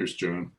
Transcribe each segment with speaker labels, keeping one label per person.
Speaker 1: There's John.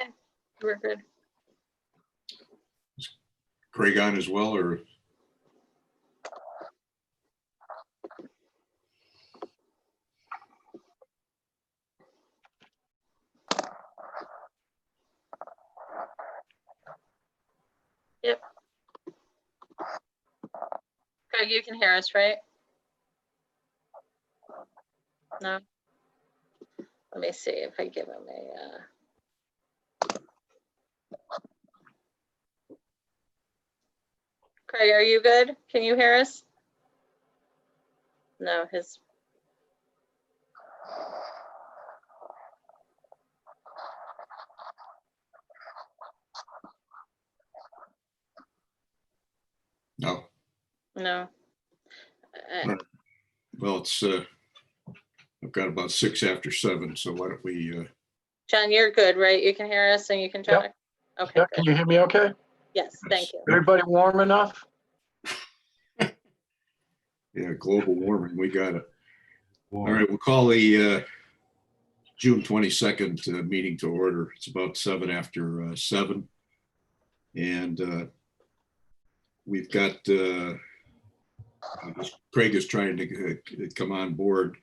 Speaker 2: Okay, we're good.
Speaker 1: Craig on as well, or?
Speaker 2: Yep. Craig, you can hear us, right? No? Let me see if I give him a, Craig, are you good? Can you hear us? No, his.
Speaker 1: No.
Speaker 2: No.
Speaker 1: Well, it's, I've got about 6 after 7, so why don't we,
Speaker 2: John, you're good, right? You can hear us and you can talk? Okay,
Speaker 3: Yeah,
Speaker 2: good.
Speaker 3: can you hear me okay?
Speaker 2: Yes, thank you.
Speaker 3: Everybody warm enough?
Speaker 1: yeah, global warming, we got it. All right, we'll call the June 22nd meeting to order. It's about 7 after 7. And we've got, I guess Craig is trying to come on board.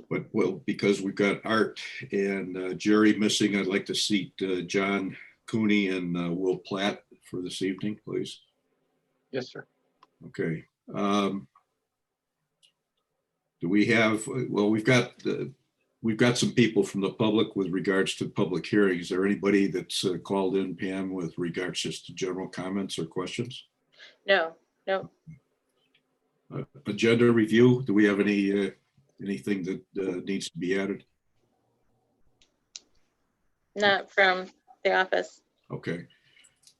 Speaker 1: But well, because we've got Art and Jerry missing, I'd like to seat John Cooney and Will Platt for this evening, please.
Speaker 3: Yes, sir.
Speaker 1: Okay. Do we have, well, we've got some people from the public with regards to public hearings. Is there anybody that's called in, Pam, with regards just to general comments or questions?
Speaker 2: No, no.
Speaker 1: Agenda review, do we have any anything that needs to be added?
Speaker 2: Not from the office.
Speaker 1: Okay.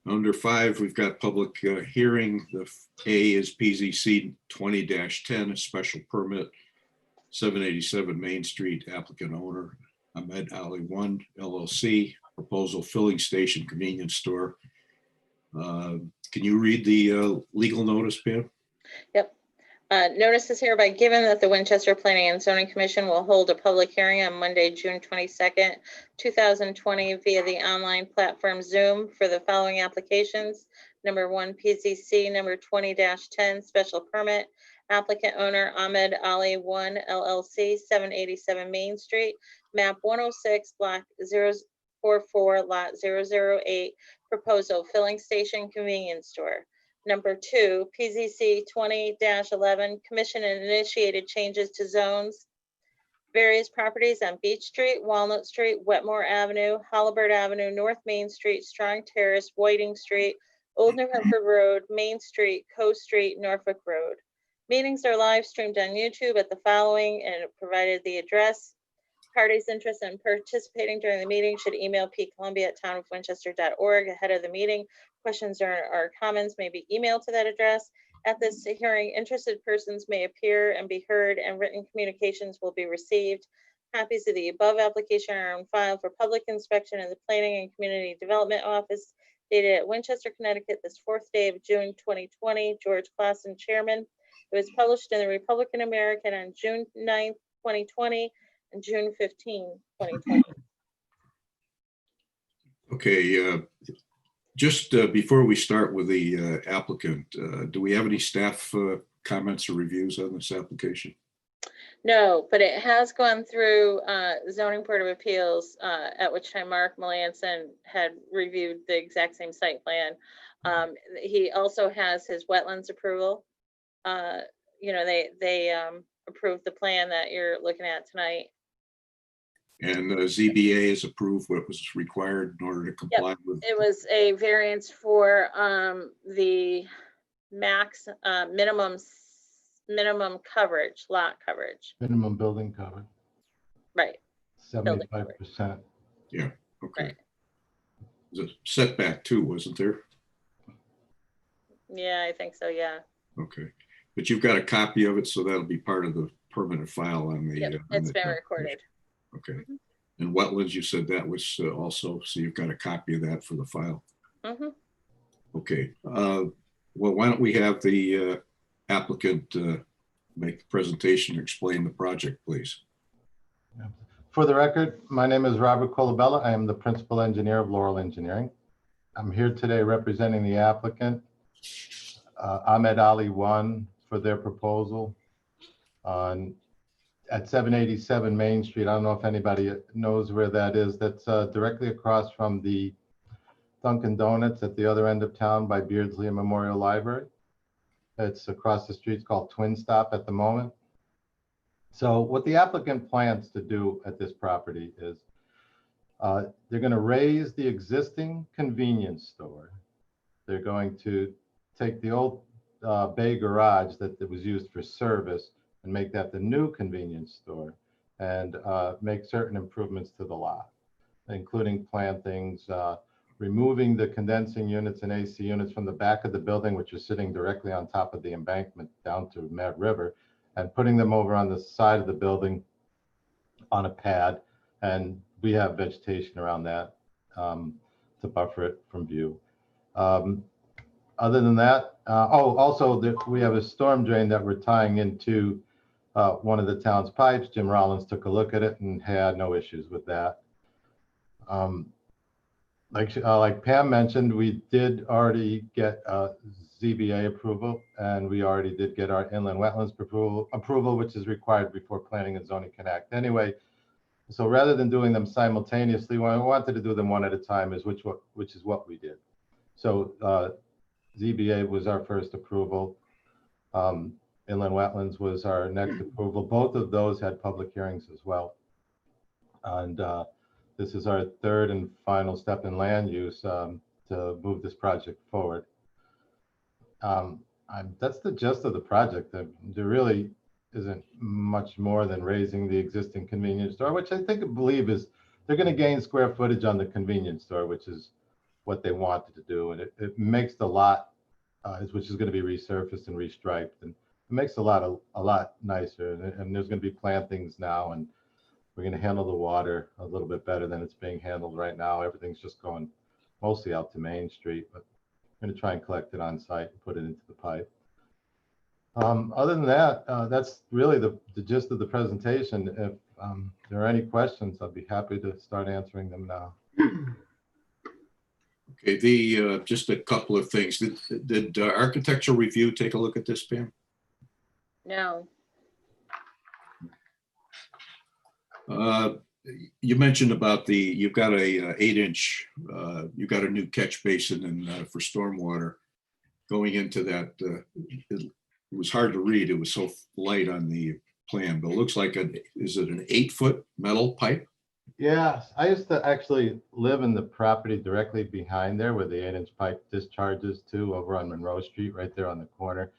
Speaker 1: Under 5, we've got public hearing. The A is PZC 20-10, a special permit, 787 Main Street, applicant owner Ahmed Ali 1 LLC, proposal filling station convenience store. Can you read the legal notice, Pam?
Speaker 2: Yep. Notice is hereby given that the Winchester Planning and Zoning Commission will hold a public hearing on Monday, June 22nd, 2020 via the online platform Zoom for the following applications. Number 1, PZC number 20-10 special permit. Applicant owner Ahmed Ali 1 LLC, 787 Main Street, map 106, block 044, lot 008, proposal filling station convenience store. Number 2, PZC 20-11, commission and initiated changes to zones. Various properties on Beach Street, Walnut Street, Wetmore Avenue, Halliburtt Avenue, North Main Street, Strong Terrace, Whiting Street, Old New Hampshire Road, Main Street, Coast Street, Norfolk Road. Meetings are live streamed on YouTube at the following, and it provided the address. Parties interested in participating during the meeting should email pcolumbia@townofwinchester.org ahead of the meeting. Questions or comments may be emailed to that address. At this hearing, interested persons may appear and be heard, and written communications will be received. Copies of the above application are on file for public inspection in the Planning and Community Development Office, dated at Winchester, Connecticut, this 4th day of June 2020. George Clausen, Chairman. It was published in the Republican American on June 9th, 2020, and June 15, 2020.
Speaker 1: Okay, just before we start with the applicant, do we have any staff comments or reviews on this application?
Speaker 2: No, but it has gone through Zoning Board of Appeals, at which time Mark Melanson had reviewed the exact same site plan. He also has his wetlands approval. They approved the plan that you're looking at tonight.
Speaker 1: And ZBA has approved what was required in order to comply with.
Speaker 2: It was a variance for the max minimum coverage, lot coverage.
Speaker 3: Minimum building cover,
Speaker 2: Right.
Speaker 3: 75%.
Speaker 1: Okay.
Speaker 2: Right.
Speaker 1: There's a setback too, wasn't there?
Speaker 2: Yeah, I think so, yeah.
Speaker 1: Okay. But you've got a copy of it, so that'll be part of the permanent file on the.
Speaker 2: Yep,
Speaker 1: on
Speaker 2: it's
Speaker 1: the
Speaker 2: been
Speaker 1: tax
Speaker 2: recorded.
Speaker 1: commission. Okay.
Speaker 2: Mhm.
Speaker 1: And wetlands, you said that was also, so you've got a copy of that for the file.
Speaker 2: Mhm.
Speaker 1: Okay. Well, why don't we have the applicant make the presentation, explain the project, please.
Speaker 4: For the record, my name is Robert Colabella. I am the principal engineer of Laurel Engineering. I'm here today representing the applicant, Ahmed Ali One, for their proposal at 787 Main Street. I don't know if anybody knows where that is. That's directly across from the Dunkin' Donuts at the other end of town by Beardsley Memorial Library. It's across the street. It's called Twin Stop at the moment. So what the applicant plans to do at this property is they're going to raise the existing convenience store. They're going to take the old bay garage that was used for service and make that the new convenience store, and make certain improvements to the lot, including plantings, removing the condensing units and AC units from the back of the building, which are sitting directly on top of the embankment down to Mad River, and putting them over on the side of the building on a pad. And we have vegetation around that to buffer it from view. Other than that, also we have a storm drain that we're tying into one of the town's pipes. Jim Rollins took a look at it and had no issues with that. Like Pam mentioned, we did already get ZBA approval, and we already did get our inland wetlands approval, which is required before planning and zoning can act anyway. So rather than doing them simultaneously, when I wanted to do them one at a time, which is what we did. So ZBA was our first approval. Inland wetlands was our next approval. Both of those had public hearings as well. And this is our third and final step in land use to move this project forward. That's the gist of the project. There really isn't much more than raising the existing convenience store, which I believe is they're going to gain square footage on the convenience store, which is what they wanted to do. And it makes the lot, which is going to be resurfaced and restriped, and it makes the lot a lot nicer. And there's going to be plantings now, and we're going to handle the water a little bit better than it's being handled right now. Everything's just going mostly out to Main Street, but I'm going to try and collect it on site and put it into the pipe. Other than that, that's really the gist of the presentation. If there are any questions, I'd be happy to start answering them now.
Speaker 1: Okay, just a couple of things. Did Architectural Review take a look at this, Pam?
Speaker 2: No.
Speaker 1: You mentioned about you've got a 8-inch, you've got a new catch basin and for stormwater going into that. It was hard to read. It was so light on the plan, but it looks like is it an 8-foot metal pipe?
Speaker 4: Yeah, I used to actually live in the property directly behind there where the 8-inch pipe discharges to, over on Monroe Street, right there on the corner.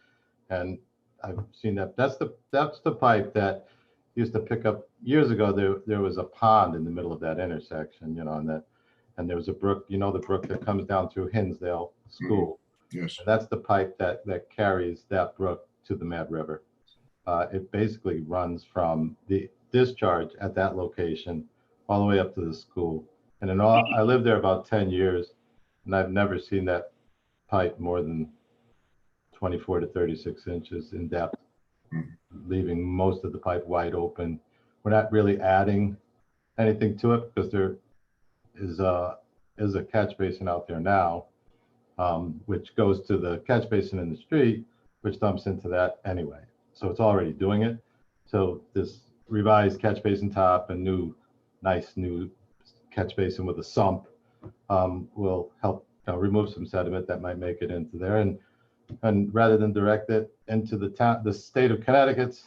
Speaker 4: And I've seen that. That's the pipe that used to pick up years ago. There was a pond in the middle of that intersection, and there was a brook, the brook that comes down through Hinsdale School.
Speaker 1: Yes.
Speaker 4: And that's the pipe that carries that brook to the Mad River. It basically runs from the discharge at that location all the way up to the school. And I lived there about 10 years, and I've never seen that pipe more than 24 to 36 inches in depth, leaving most of the pipe wide open. We're not really adding anything to it because there is a catch basin out there now, which goes to the catch basin in the street, which dumps into that anyway. So it's already doing it. So this revised catch basin top and nice new catch basin with a sump will help remove some sediment that might make it into there. And rather than direct it into the state of Connecticut's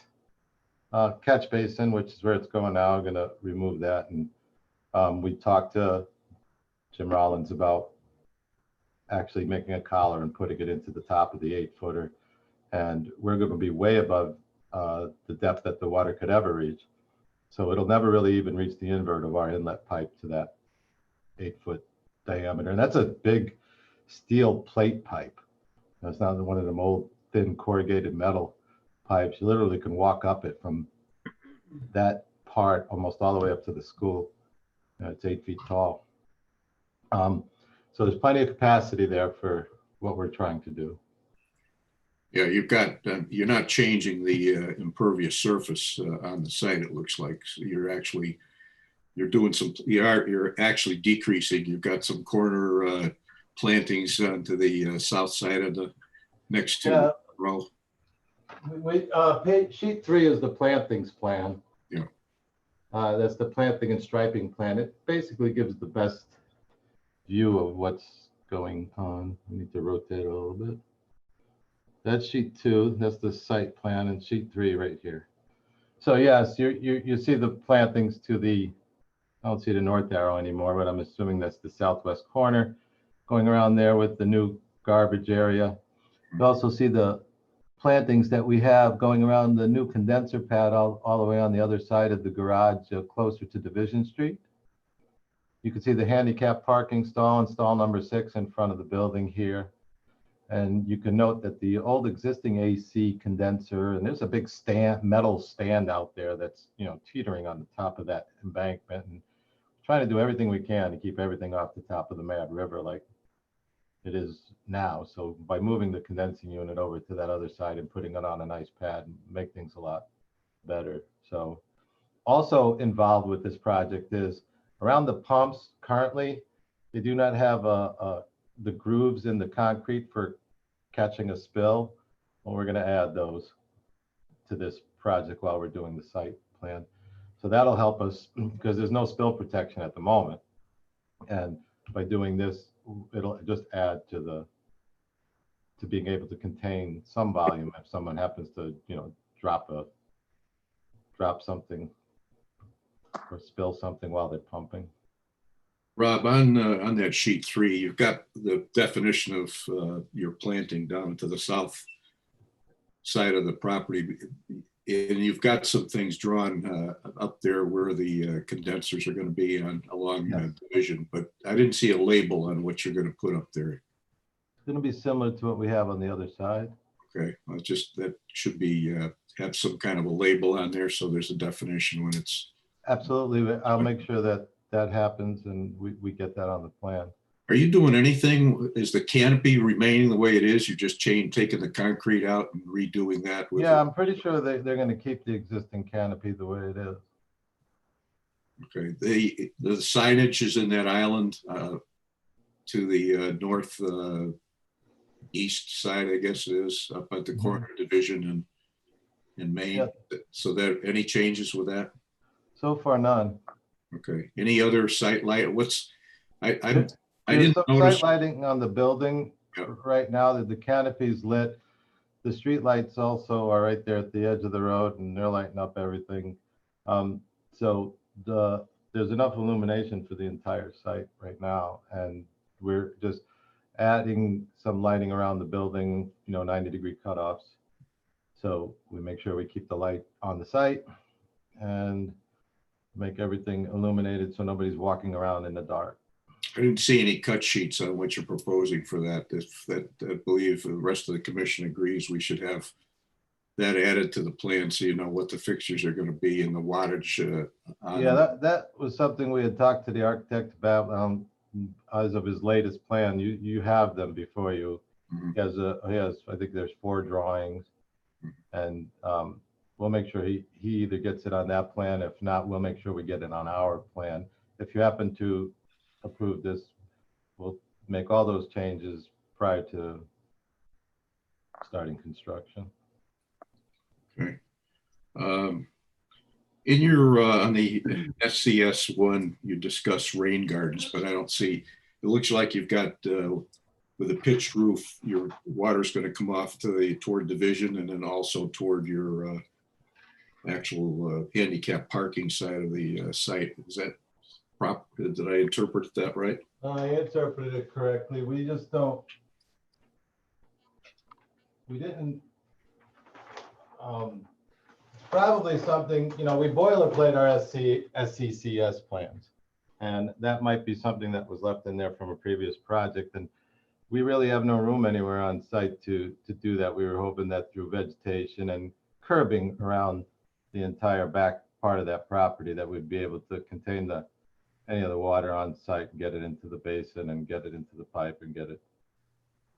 Speaker 4: catch basin, which is where it's going now, I'm going to remove that. And we talked to Jim Rollins about actually making a collar and putting it into the top of the 8-footer. And we're going to be way above the depth that the water could ever reach. So it'll never really even reach the invert of our inlet pipe to 8-foot diameter. And that's a big steel plate pipe. That's not one of them old thin corrugated metal pipes. You literally can walk up it from that part almost all the way up to the school. It's 8 feet tall. So there's plenty of capacity there for what we're trying to do.
Speaker 1: Yeah, you've got, you're not changing the impervious surface on the site, it looks like. So you're actually, you're actually decreasing. You've got some corner plantings onto the south side of the next to row.
Speaker 4: Sheet 3 is the plantings plan.
Speaker 1: Yeah.
Speaker 4: That's the planting and striping plan. It basically gives the best view of what's going on. We need to rotate a little bit. That's sheet 2. That's the site plan, and sheet 3 right here. So yes, you see the plantings to the, I don't see the north arrow anymore, but I'm assuming that's the southwest corner going around there with the new garbage area. You also see the plantings that we have going around the new condenser pad all the way on the other side of the garage, closer to Division Street. You can see the handicap parking stall and stall number 6 in front of the building here. And you can note that the old existing AC condenser, and there's a big metal stand out there that's, teetering on the top of that embankment, and trying to do everything we can to keep everything off the top of the Mad River like it is now. So by moving the condensing unit over to that other side and putting it on a nice pad, make things a lot better. So also involved with this project is around the pumps. Currently, they do not have the grooves in the concrete for catching a spill. Well, we're going to add those to this project while we're doing the site plan. So that'll help us because there's no spill protection at the moment. And by doing this, it'll just add to being able to contain some volume if someone happens to, drop something or spill something while they're pumping.
Speaker 1: Rob, on that sheet 3, you've got the definition of your planting down to the south side of the property. And you've got some things drawn up there where the condensers are going to be along Division, but I didn't see a label on what you're going to put up there.
Speaker 4: It's going to be similar to what we have on the other side.
Speaker 1: Okay, well, that should be have some kind of a label on there so there's a definition when it's.
Speaker 4: Absolutely, I'll make sure that happens and we get that on the plan.
Speaker 1: Are you doing anything? Is the canopy remaining the way it is? You're just taking the concrete out and redoing that?
Speaker 4: Yeah, I'm pretty sure they're going to keep the existing canopy the way it is.
Speaker 1: Okay, the signage is in that island to the north east side, I guess it is, up at the corner Division in Maine. Yeah. So that any changes with that?
Speaker 4: So far, none.
Speaker 1: Okay. Any other site light? I
Speaker 4: There's
Speaker 1: didn't
Speaker 4: some
Speaker 1: notice
Speaker 4: site lighting on the building right now that the canopy's lit. The street lights also are right there at the edge of the road and they're lighting up everything. So there's enough illumination for the entire site right now. And we're just adding some lighting around the building, 90-degree cutoffs. So we make sure we keep the light on the site and make everything illuminated so nobody's walking around in the dark.
Speaker 1: I didn't see any cut sheets on what you're proposing for that. I believe the rest of the commission agrees we should have that added to the plan so you know what the fixtures are going to be and the wattage.
Speaker 4: Yeah, that was something we had talked to the architect about as of his latest plan. You have them before you. Mm-hmm. He has, I think there's 4 drawings, and we'll make sure he either gets it on that plan. If not, we'll make sure we get it on our plan. If you happen to approve this, we'll make all those changes prior to starting construction.
Speaker 1: Okay. In your on the SCS one, you discuss rain gardens, but I don't see. It looks like you've got with a pitched roof, your water's going to come off toward Division, and then also toward your actual handicap parking side of the site. Is that proper? Did I interpret that right?
Speaker 4: I interpreted it correctly. We just don't. We didn't. Probably something, we boilerplate our SCCS plans. And that might be something that was left in there from a previous project. And we really have no room anywhere on site to do that. We were hoping that through vegetation and curbing around the entire back part of that property, that we'd be able to contain any of the water on site and get it into the basin and get it into the pipe and get it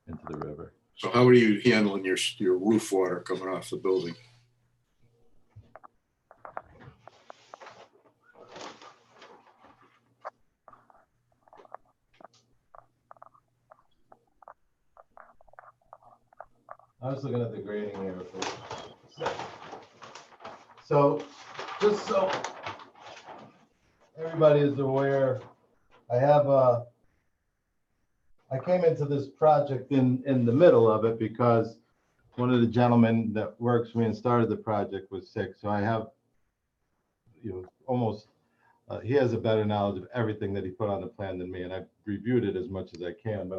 Speaker 4: into the river.
Speaker 1: So how are you handling your roof water coming off the building?
Speaker 4: I was looking at the grading here for a second. So, just so everybody is aware, I came into this project in the middle of it because one of the gentlemen that works for me and started the project was sick. So I have, almost, he has a better knowledge of everything that he put on the plan than me, and I've reviewed it as much as I can, but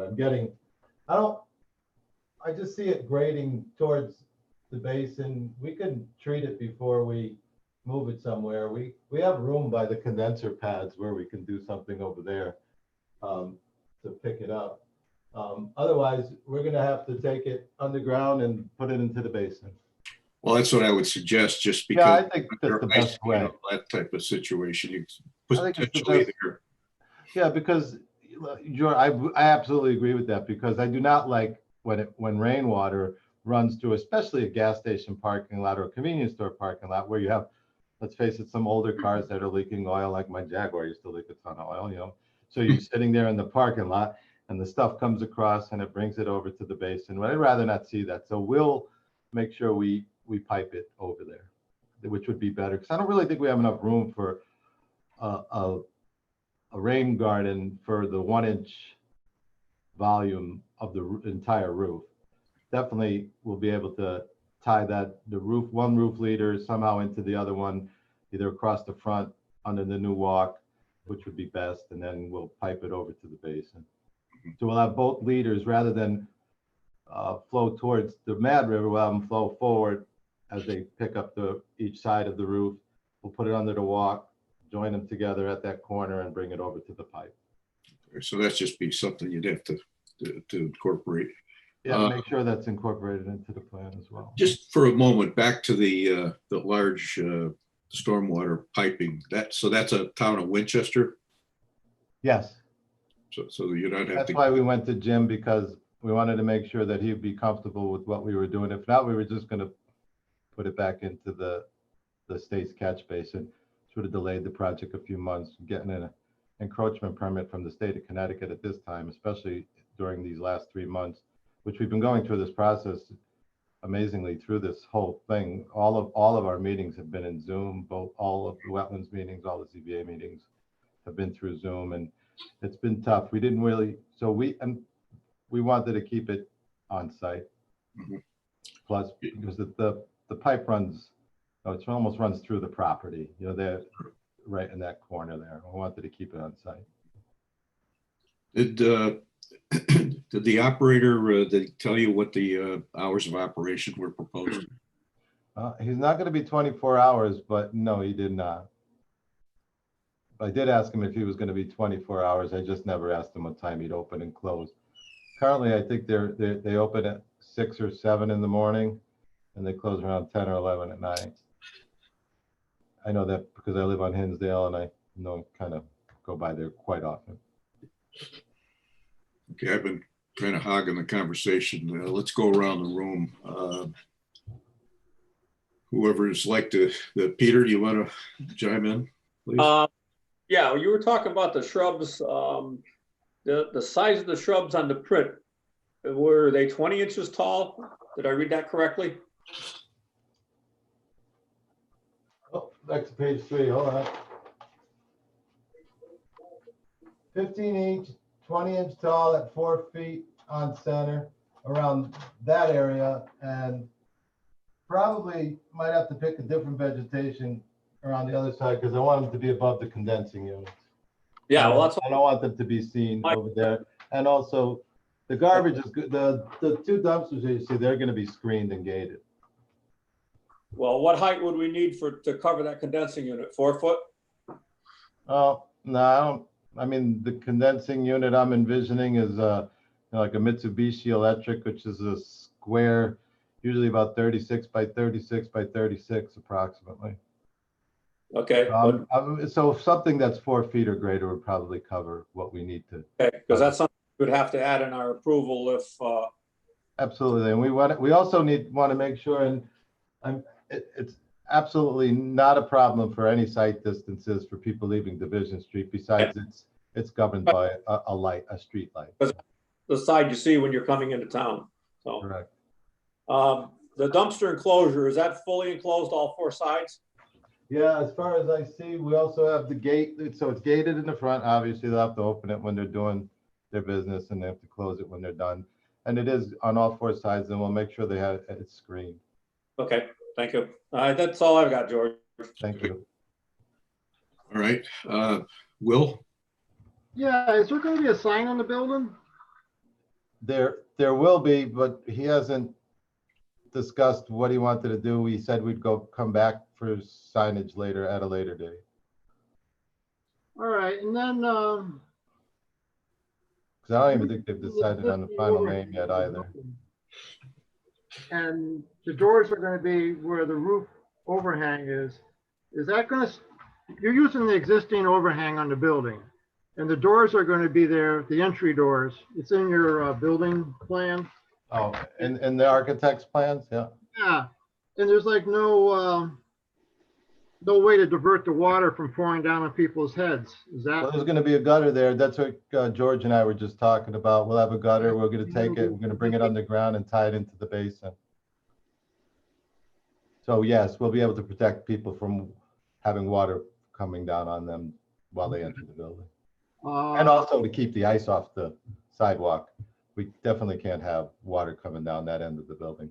Speaker 4: I just see it grading towards the basin. We can treat it before we move it somewhere. We have room by the condenser pads where we can do something over there to pick it up. Otherwise, we're gonna have to take it underground and put it into the basin.
Speaker 1: Well, that's what I would suggest, just
Speaker 4: Yeah, I
Speaker 1: because
Speaker 4: think that's the best way.
Speaker 1: that type of situation, you
Speaker 4: I think it's the
Speaker 1: potentially
Speaker 4: best.
Speaker 1: there.
Speaker 4: Yeah, because I absolutely agree with that, because I do not like when rainwater runs through, especially a gas station parking lot or a convenience store parking lot where you have, let's face it, some older cars that are leaking oil, like my Jaguar used to leak a ton of oil, So you're sitting there in the parking lot and the stuff comes across and it brings it over to the basin. Well, I'd rather not see that. So we'll make sure we pipe it over there, which would be better, because I don't really think we have enough room for a rain garden for the 1-inch volume of the entire roof. Definitely we'll be able to tie one roof leader somehow into the other one, either across the front under the new walk, which would be best, and then we'll pipe it over to the basin. So we'll have both leaders, rather than flow towards the Mad River, we'll have them flow forward as they pick up each side of the roof. We'll put it under the walk, join them together at that corner and bring it over to the pipe.
Speaker 1: So that's just be something you'd have to incorporate.
Speaker 4: Yeah, make sure that's incorporated into the plan as well.
Speaker 1: Just for a moment, back to the large stormwater piping. That's a town of Winchester.
Speaker 4: Yes,
Speaker 1: So you don't have
Speaker 4: that's
Speaker 1: to.
Speaker 4: why we went to Jim, because we wanted to make sure that he'd be comfortable with what we were doing. If not, we were just going to put it back into the state's catch basin, which would have delayed the project a few months. Getting an encroachment permit from the state of Connecticut at this time, especially during these last 3 months, which we've been going through this process amazingly through this whole thing. All of our meetings have been in Zoom, all of the wetlands meetings, all the ZBA meetings have been through Zoom, and it's been tough. We didn't really, so we wanted to keep it on site.
Speaker 1: Mhm.
Speaker 4: Plus, because the pipe runs, it almost runs through the property, they're right in that corner there. We wanted to keep it on site.
Speaker 1: Did the operator, did he tell you what the hours of operation were proposed?
Speaker 4: He's not going to be 24 hours, but no, he did not. I did ask him if he was going to be 24 hours. I just never asked him what time he'd open and close. Currently, I think they open at 6 or 7 in the morning, and they close around 10 or 11 at night. I know that because I live on Hinsdale, and I kind of go by there quite often.
Speaker 1: Okay, I've been kind of hogging the conversation. Let's go around the room. Whoever's like to, Peter, do you want to chime in, please?
Speaker 5: Yeah, you were talking about the shrubs, the size of the shrubs on the print. Were they 20 inches tall? Did I read that correctly?
Speaker 4: Oh, back to page 3, hold on. 15 inch, 20 inch tall at 4 feet on center around that area, and probably might have to pick a different vegetation around the other side because I want them to be above the condensing units.
Speaker 5: Yeah, well, that's
Speaker 4: I don't want them to be seen over there. And also the garbage is good. The 2 dumpsters that you see, they're going to be screened and gated.
Speaker 5: well. What height would we need to cover that condensing unit? 4 foot?
Speaker 4: Oh, no, I mean, the condensing unit I'm envisioning is like a Mitsubishi Electric, which is a square, usually about 36 by 36 by 36 approximately.
Speaker 5: Okay,
Speaker 4: So something that's 4 feet or greater would probably cover what we need to.
Speaker 5: because that's something we'd have to add in our approval if,
Speaker 4: Absolutely, and we also want to make sure, and it's absolutely not a problem for any sight distances for people leaving Division Street. Besides, it's governed by a street light.
Speaker 5: the side you see when you're coming into town, so.
Speaker 4: Correct.
Speaker 5: The dumpster enclosure, is that fully enclosed all 4 sides?
Speaker 4: Yeah, as far as I see, we also have the gate, so it's gated in the front. Obviously, they'll have to open it when they're doing their business, and they have to close it when they're done. And it is on all 4 sides, and we'll make sure they have it screened.
Speaker 5: Okay, thank you. That's all I've got, George.
Speaker 4: Thank you.
Speaker 1: All right, Will?
Speaker 6: Yeah, is there going to be a sign on the building?
Speaker 4: There will be, but he hasn't discussed what he wanted to do. He said we'd come back for signage later at a later date.
Speaker 6: All right, and then,
Speaker 4: Because I don't even think they've decided on the final name yet either.
Speaker 6: and the doors are going to be where the roof overhang is. Is that going to, you're using the existing overhang on the building, and the doors are going to be there, the entry doors. It's in your building plan.
Speaker 4: Oh, and the architect's plans, yeah.
Speaker 6: Yeah, and there's like no way to divert the water from pouring down on people's heads. Is
Speaker 4: Well,
Speaker 6: that?
Speaker 4: there's going to be a gutter there. That's what George and I were just talking about. We'll have a gutter. We're going to take it. We're going to bring it underground and tie it into the basin. So yes, we'll be able to protect people from having water coming down on them while they enter the building. And also to keep the ice off the sidewalk. We definitely can't have water coming down that end of the building.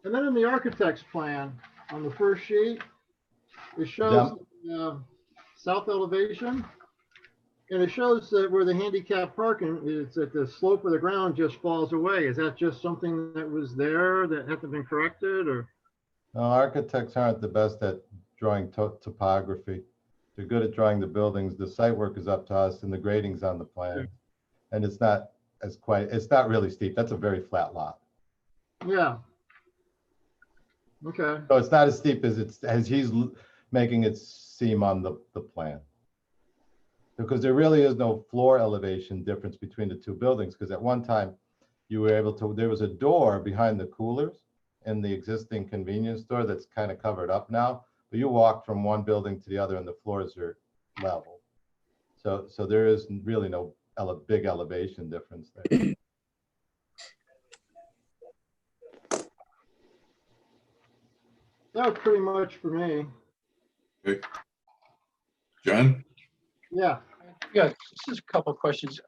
Speaker 6: And then in the architect's plan, on the first sheet, it shows south elevation. And it shows that where the handicap parking is, that the slope of the ground just falls away. Is that just something that was there that hasn't been corrected, or?
Speaker 4: No, architects aren't the best at drawing topography. They're good at drawing the buildings. The site work is up to us and the grading's on the plan. And it's not really steep. That's a very flat lot.
Speaker 6: Yeah. Okay.
Speaker 4: So it's not as steep as he's making it seem on the plan. Because there really is no floor elevation difference between the 2 buildings, because at one time you were able to, there was a door behind the coolers in the existing convenience store that's kind of covered up now, but you walk from one building to the other and the floors are level. So there is really no big elevation difference there.
Speaker 6: That was pretty much for me.
Speaker 1: Okay. John?
Speaker 6: Yeah.
Speaker 3: Yeah, this is a couple of questions.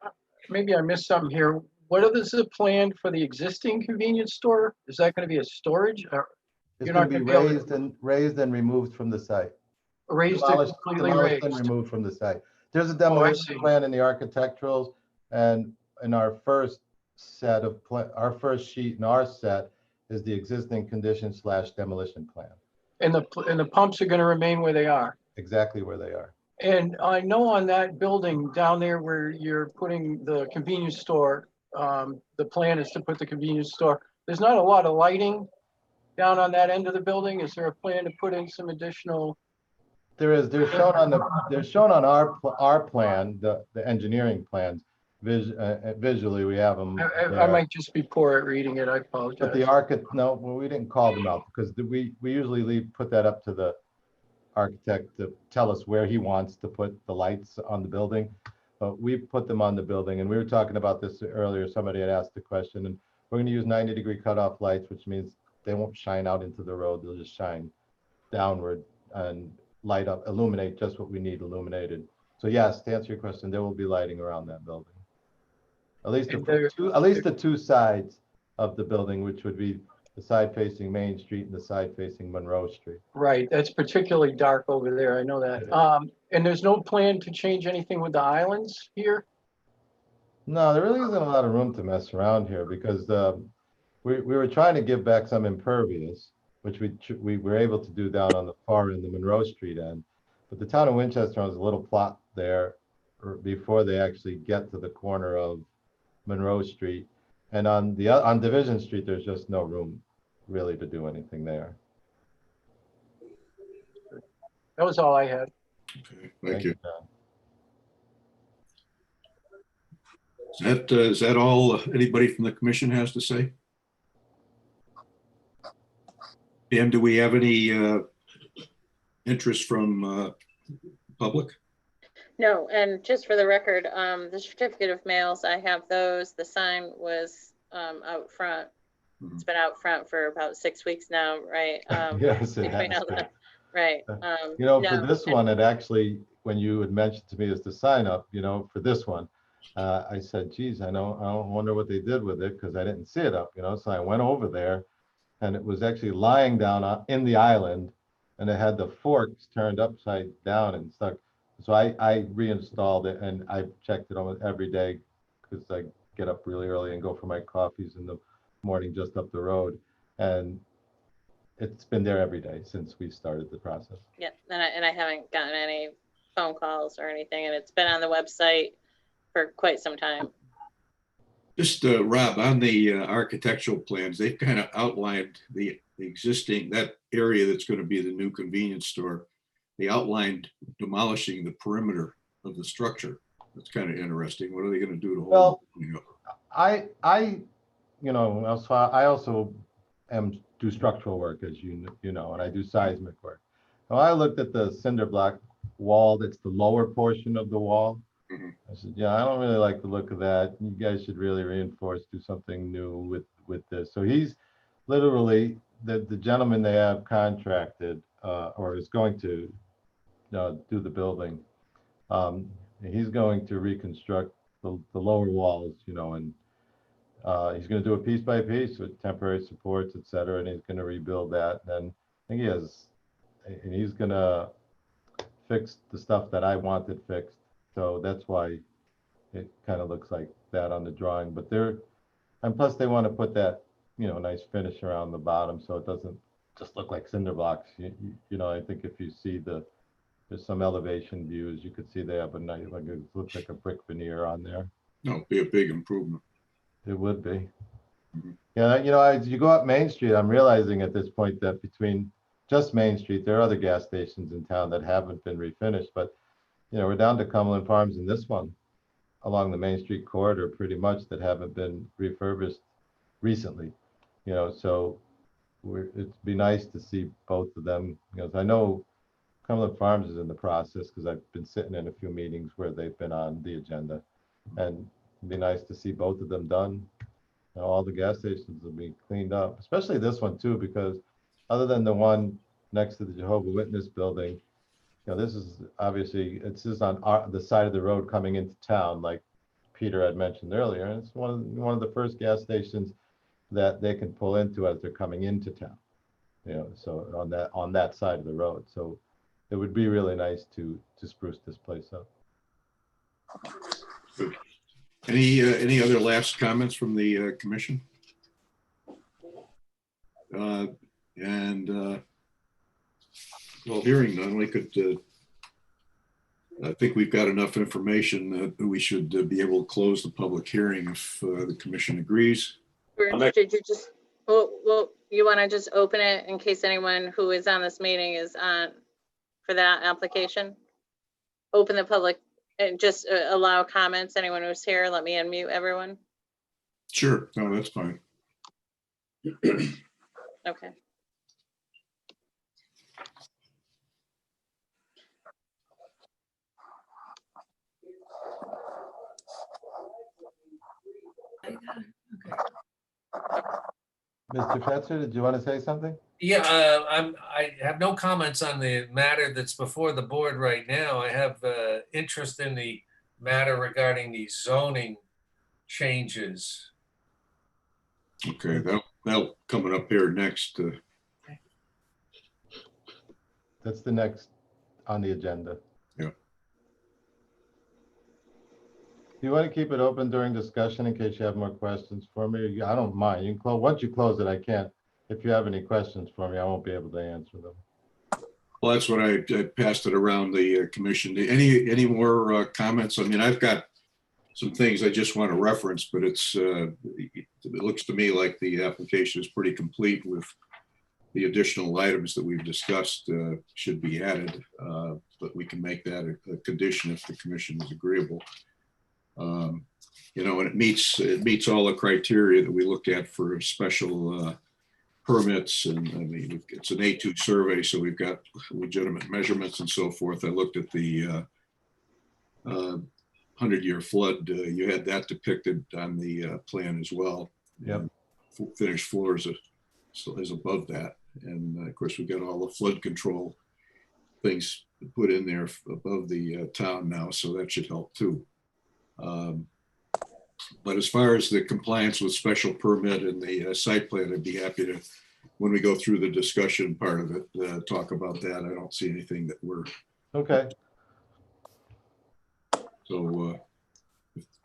Speaker 3: Maybe I missed something here. What is the plan for the existing convenience store? Is that going to be a storage or
Speaker 4: It's
Speaker 3: You're
Speaker 4: going
Speaker 3: not
Speaker 4: to be
Speaker 3: gonna be able
Speaker 4: raised and removed from the site.
Speaker 3: raised and
Speaker 4: Demolished
Speaker 3: completely
Speaker 4: demolished and
Speaker 3: raised?
Speaker 4: removed from the site. There's a
Speaker 3: see.
Speaker 4: demolition plan in the architecturals, and in our first set of, our first sheet in our set is the existing condition / demolition plan,
Speaker 3: And the pumps are going to remain where they are?
Speaker 4: exactly where they are.
Speaker 3: And I know on that building down there where you're putting the convenience store, the plan is to put the convenience store. There's not a lot of lighting down on that end of the building. Is there a plan to put in some additional?
Speaker 4: They're shown on our plan, the engineering plans. Visually, we have them.
Speaker 3: I might just be poor at reading it. I
Speaker 4: But the
Speaker 3: apologize.
Speaker 4: no, well, we didn't call them out because we usually put that up to the architect to tell us where he wants to put the lights on the building. But we put them on the building, and we were talking about this earlier. Somebody had asked the question, and we're going to use 90-degree cutoff lights, which means they won't shine out into the road. They'll just shine downward and light up, illuminate just what we need illuminated. So yes, to answer your question, there will be lighting around that building. At least the 2 sides of the building, which would be the side facing Main Street and the side facing Monroe Street.
Speaker 3: Right, that's particularly dark over there. I know that. And there's no plan to change anything with the islands here?
Speaker 4: No, there really isn't a lot of room to mess around here because we were trying to give back some impervious, which we were able to do down on the far end, the Monroe Street end. But the town of Winchester has a little plot there before they actually get to the corner of Monroe Street. And on Division Street, there's just no room really to do anything there.
Speaker 3: That was all I had.
Speaker 1: Okay, thank you.
Speaker 4: John.
Speaker 1: Is that all anybody from the commission has to say? Dan, do we have any interest from public?
Speaker 2: No, and just for the record, the certificate of mails, I have those. The sign was out front. It's been out front for about 6 weeks now, right?
Speaker 4: Yes, it
Speaker 2: between
Speaker 4: has
Speaker 2: all
Speaker 4: been.
Speaker 2: the- Right.
Speaker 4: You know,
Speaker 2: no,
Speaker 4: for this one, it actually, when you had mentioned to me as the sign up, you know, for this one, I said, geez, I wonder what they did with it because I didn't see it up, you know, so I went over there and it was actually lying down in the island and it had the forks turned upside down and stuck. So I reinstalled it and I checked it almost every day because I get up really early and go for my coffees in the morning just up the road. And it's been there every day since we started the process.
Speaker 2: Yeah, and I haven't gotten any phone calls or anything, and it's been on the website for quite some time.
Speaker 1: Just Rob, on the architectural plans, they've kind of outlined the existing, that area that's going to be the new convenience store. They outlined demolishing the perimeter of the structure. That's kind of interesting. What are they going to do to hold?
Speaker 4: Well,
Speaker 1: you know?
Speaker 4: you know, I also do structural work, as you know, and I do seismic work. Now I looked at the cinder block wall. That's the lower portion of the wall. I said, yeah, I don't really like the look of that. You guys should really reinforce, do something new with this. So he's literally the gentleman they have contracted or is going to do the building. He's going to reconstruct the lower walls, you know, and he's going to do it piece by piece with temporary supports, et cetera, and he's going to rebuild that. And I think he's going to fix the stuff that I wanted fixed. So that's why it kind of looks like that on the drawing. But and plus they want to put that, you know, nice finish around the bottom so it doesn't just look like cinder blocks. You know, I think if you see there's some elevation views, you could see they have a nice, like it looks like a brick veneer on there.
Speaker 1: No, it'd be a big improvement.
Speaker 4: It would be. Yeah, you know, as you go up Main Street, I'm realizing at this point that between just Main Street, there are other gas stations in town that haven't been refinished, but you know, we're down to Cumberland Farms and this one along the Main Street corridor pretty much that haven't been refurbished recently, you know, so it'd be nice to see both of them. You know, I know Cumberland Farms is in the process because I've been sitting in a few meetings where they've been on the agenda, and it'd be nice to see both of them done. You know, all the gas stations will be cleaned up, especially this one too, because other than the one next to the Jehovah's Witness building, you know, this is obviously, it's just on the side of the road coming into town, like Peter had mentioned earlier, and it's one of the first gas stations that they can pull into as they're coming into town. You know, so on that side of the road. So it would be really nice to spruce this place up.
Speaker 1: Good. Any other last comments from the commission? Well, hearing none, we could. I think we've got enough information that we should be able to close the public hearing if the commission agrees.
Speaker 2: Did you just, well, you want to just open it in case anyone who is on this meeting is on for that application? Open the public and just allow comments. Anyone who's here, let me unmute everyone.
Speaker 1: Sure, no, that's fine.
Speaker 2: Okay.
Speaker 4: Mr. Fetzer, did you want to say something?
Speaker 7: Yeah, I have no comments on the matter that's before the board right now. I have interest in the matter regarding the zoning changes.
Speaker 1: Okay, that'll coming up here next.
Speaker 4: That's the next on the agenda.
Speaker 1: Yeah.
Speaker 4: Do you want to keep it open during discussion in case you have more questions for me? I don't mind. You can close. Once you close it, I can't. If you have any questions for me, I won't be able to answer them.
Speaker 1: Well, that's what I passed it around the commission. Any more comments? I mean, I've got some things I just want to reference, but it looks to me like the application is pretty complete with the additional items that we've discussed should be added, but we can make that a condition if the commission is agreeable. You know, and it meets all the criteria that we look at for special permits. And I mean, it's an A2 survey, so we've got legitimate measurements and so forth. I looked at the 100-year flood. You had that depicted on the plan as well.
Speaker 4: Yep.
Speaker 1: Finished floors is above that. And of course, we've got all the flood control things put in there above the town now, so that should help too. But as far as the compliance with special permit and the site plan, I'd be happy to, when we go through the discussion part of it, talk about that. I don't see anything that we're,
Speaker 4: Okay,
Speaker 1: so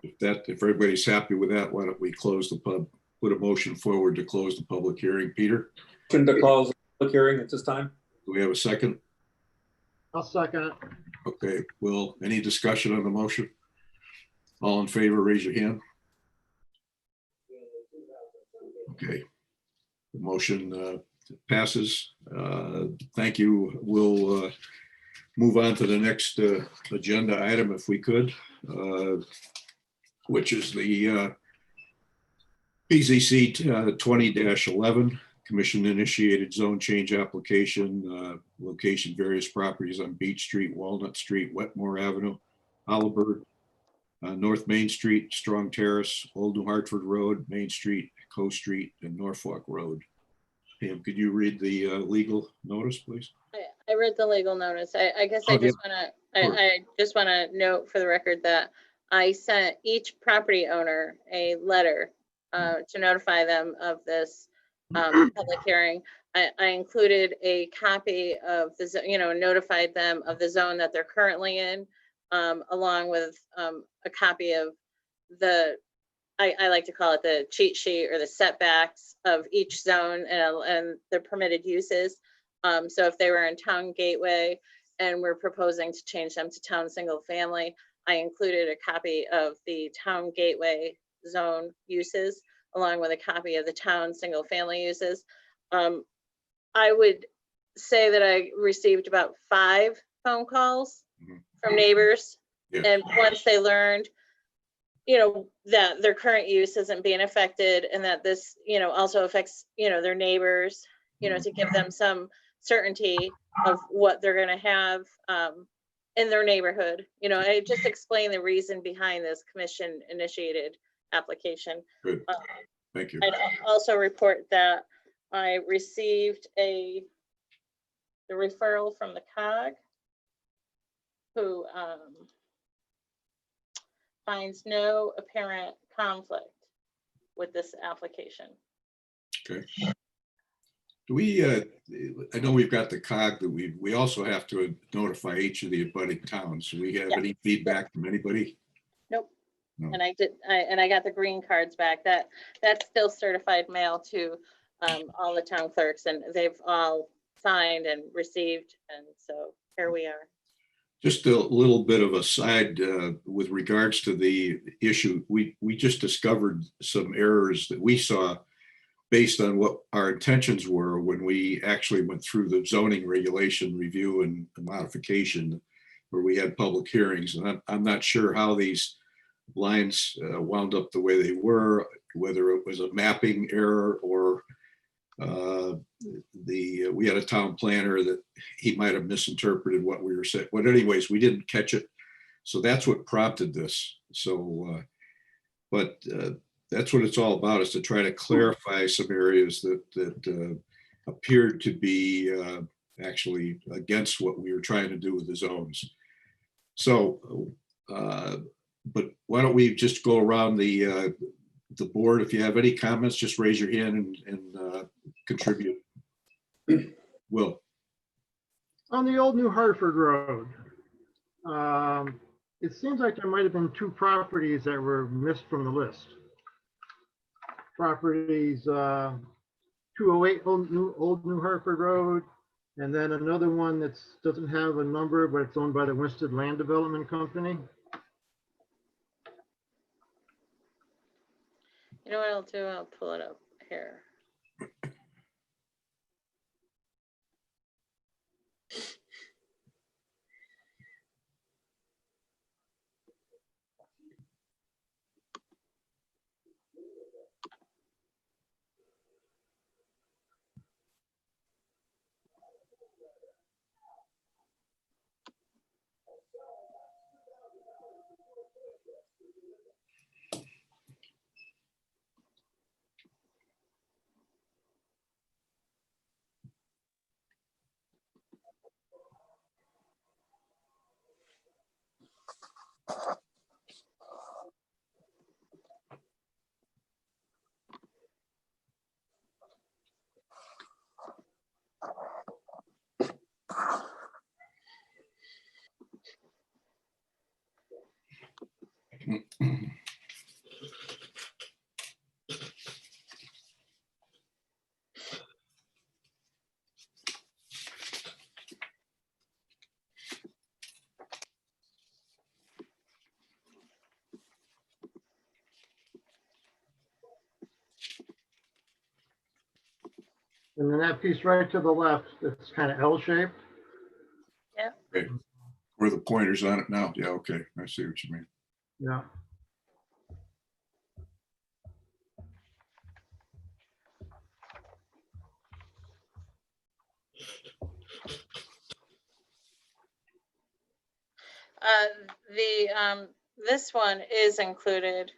Speaker 1: if everybody's happy with that, why don't we close the put a motion forward to close the public hearing. Peter,
Speaker 5: Motion to close the public hearing at this time.
Speaker 1: do we have a second?
Speaker 6: I'll second it.
Speaker 1: Okay, Will, any discussion on the motion? All in favor, raise your hand. Okay, the motion passes. Thank you. We'll move on to the next agenda item if we could, which is the PZC 20-11 Commission initiated zone change application, location various properties on Beach Street, Walnut Street, Wetmore Avenue, Holabird, North Main Street, Strong Terrace, Old New Hartford Road, Main Street, Coe Street, and Norfolk Road. Pam, could you read the legal notice, please?
Speaker 2: I read the legal notice. I guess
Speaker 1: Oh,
Speaker 2: I just want to,
Speaker 1: Sure.
Speaker 2: I just want to note for the record that I sent each property owner a letter to notify them of this public hearing. I included a copy of the, notified them of the zone that they're currently in, along with a copy of I like to call it the cheat sheet or the setbacks of each zone and the permitted uses. So if they were in Town Gateway and we're proposing to change them to Town Single Family, I included a copy of the Town Gateway zone uses along with a copy of the Town Single Family uses. I would say that I received about 5 phone calls from neighbors.
Speaker 1: Yeah.
Speaker 2: And once they learned, that their current use isn't being affected and that this, also affects, their neighbors, to give them some certainty of what they're going to have in their neighborhood. I just explained the reason behind this commission initiated application.
Speaker 1: Good, thank you.
Speaker 2: I'd also report that I received the referral from the COG, who finds no apparent conflict with this application.
Speaker 1: Okay. Do we, I know we've got the COG, but we also have to notify each of the abutting towns. Do we have any feedback from anybody?
Speaker 2: Nope.
Speaker 1: No.
Speaker 2: And I got the green cards back. That's still certified mail to all the town clerks, and they've all signed and received. And so here we are.
Speaker 1: Just a little bit of a side with regards to the issue. We just discovered some errors that we saw based on what our intentions were when we actually went through the zoning regulation review and modification where we had public hearings. And I'm not sure how these lines wound up the way they were, whether it was a mapping error or we had a town planner that he might have misinterpreted what we were saying. But anyways, we didn't catch it. So that's what prompted this. So, but that's what it's all about, is to try to clarify some areas that appeared to be actually against what we were trying to do with the zones. So, but why don't we just go around the board? If you have any comments, just raise your hand and contribute. Will.
Speaker 6: On the old New Hartford Road, it seems like there might have been 2 properties that were missed from the list. Properties 208 Old New Hartford Road And then another one that doesn't have a number, but it's owned by the Winston Land Development Company.
Speaker 2: You know what I'll do? I'll pull it up here.
Speaker 6: And then that piece right to the left, it's kind of L-shaped.
Speaker 1: Where the pointer's on it now. Yeah, okay. I see what you mean.
Speaker 6: Yeah.
Speaker 2: This one is included.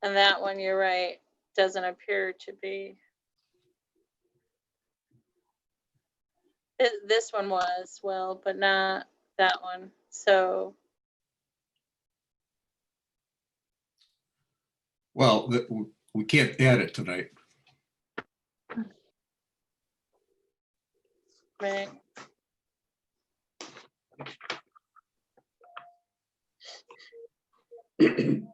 Speaker 2: And that one, you're right, doesn't appear to be. This one was, well, but not that one. So,
Speaker 1: Well, we can't add it tonight.
Speaker 2: right.
Speaker 1: We'd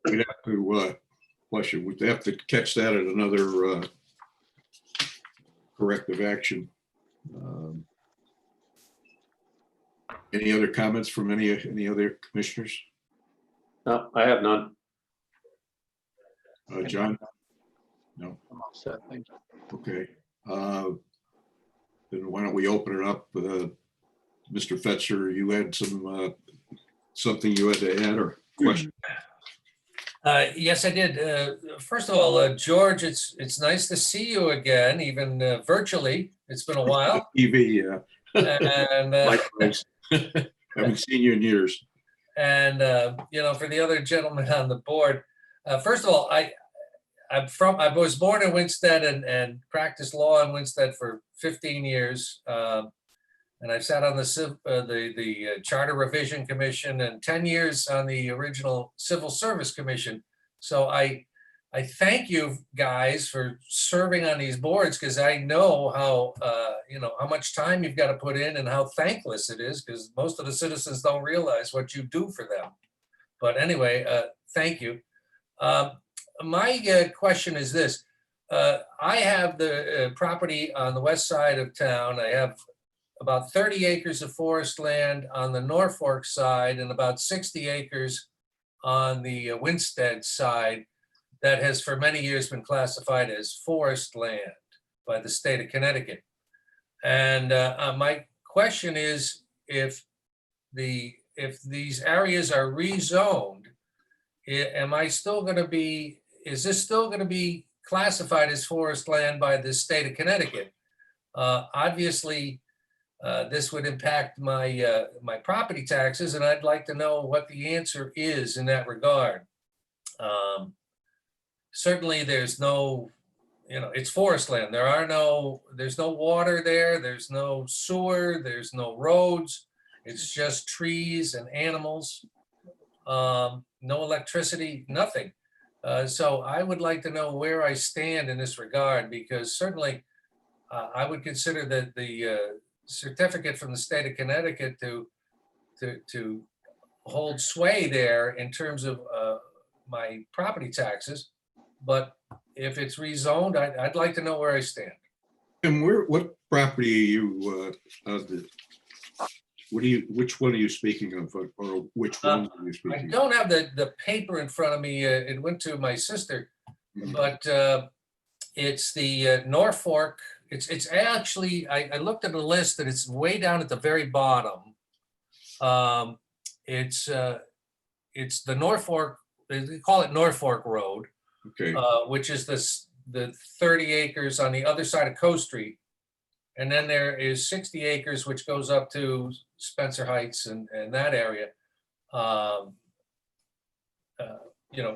Speaker 1: have to, bless you, we'd have to catch that at another corrective action. Any other comments from any other commissioners?
Speaker 5: No, I have none.
Speaker 1: John?
Speaker 3: I'm all set, thank you.
Speaker 1: Okay. Then why don't we open it up? Mr. Fetzer, you had something you had to add or question?
Speaker 7: Yes, I did. First of all, George, it's nice to see you again, even virtually. It's been a while.
Speaker 1: TV, yeah.
Speaker 7: And
Speaker 1: Likewise. Haven't seen you in years.
Speaker 7: and for the other gentlemen on the board, first of all, I was born in Winsted and practiced law in Winsted for 15 years. And I've sat on the Charter Revision Commission and 10 years on the original Civil Service Commission. So I thank you guys for serving on these boards, because I know how much time you've got to put in and how thankless it is, because most of the citizens don't realize what you do for them. But anyway, thank you. My question is this. I have the property on the west side of town. I have about 30 acres of forest land on the Norfolk side and about 60 acres on the Winsted side that has for many years been classified as forest land by the state of Connecticut. And my question is, if these areas are rezoned, is this still going to be classified as forest land by the state of Connecticut? Obviously, this would impact my my property taxes, and I'd like to know what the answer is in that regard. Certainly, there's no, it's forest land. There's no water there. There's no sewer. There's no roads. It's just trees and animals. No electricity, nothing. So I would like to know where I stand in this regard, because certainly I would consider that the certificate from the state of Connecticut to hold sway there in terms of my property taxes. But if it's rezoned, I'd like to know where I stand.
Speaker 1: And what property are you, which one are you speaking of, or which ones are you
Speaker 7: I
Speaker 1: speaking of?
Speaker 7: don't have the paper in front of me. It went to my sister, but it's the Norfolk. It's actually, I looked at the list and it's way down at the very bottom. It's the Norfolk, they call it Norfolk Road,
Speaker 1: Okay,
Speaker 7: which is the 30 acres on the other side of Coast Street. And then there is 60 acres, which goes up to Spencer Heights and that area.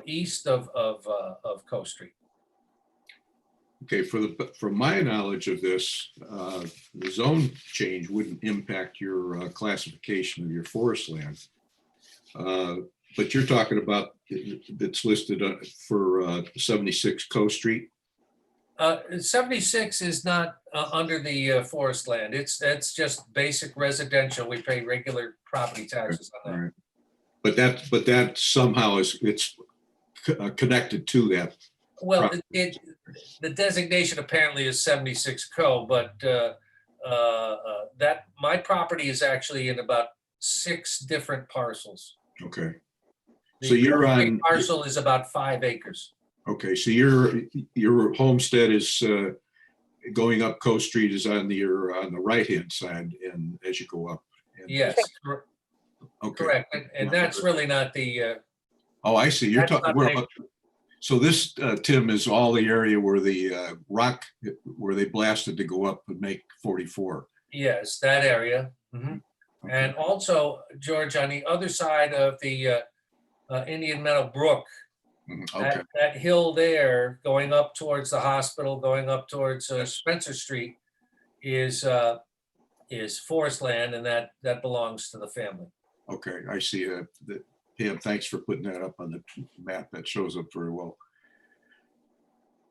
Speaker 7: East of Coast Street.
Speaker 1: okay, for my knowledge of this, the zone change wouldn't impact your classification of your forest land. But you're talking about that's listed for 76 Coast Street?
Speaker 7: 76 is not under the forest land. That's just basic residential. We pay regular property taxes on
Speaker 1: All
Speaker 7: that.
Speaker 1: right. But that somehow it's connected to that.
Speaker 7: Well, the designation apparently is 76 Co, but that my property is actually in about 6 different parcels.
Speaker 1: Okay.
Speaker 7: The
Speaker 1: So you're
Speaker 7: big
Speaker 1: on,
Speaker 7: parcel is about 5 acres.
Speaker 1: okay, so your homestead is going up Coast Street is on the right-hand side and as you go up. And-
Speaker 7: Yes,
Speaker 1: Okay.
Speaker 7: correct. And that's really not the,
Speaker 1: Oh, I see. You're
Speaker 7: That's
Speaker 1: talking,
Speaker 7: not
Speaker 1: we're
Speaker 7: big.
Speaker 1: up- so this, Tim, is all the area where the rock, where they blasted to go up and make 44.
Speaker 7: yes, that area. Mhm. And also, George, on the other side of the Indian Meadow Brook,
Speaker 1: Mhm, okay,
Speaker 7: that hill there going up towards the hospital, going up towards Spencer Street is forest land, and that belongs to the family.
Speaker 1: okay, I see that. Pam, thanks for putting that up on the map. That shows up very well.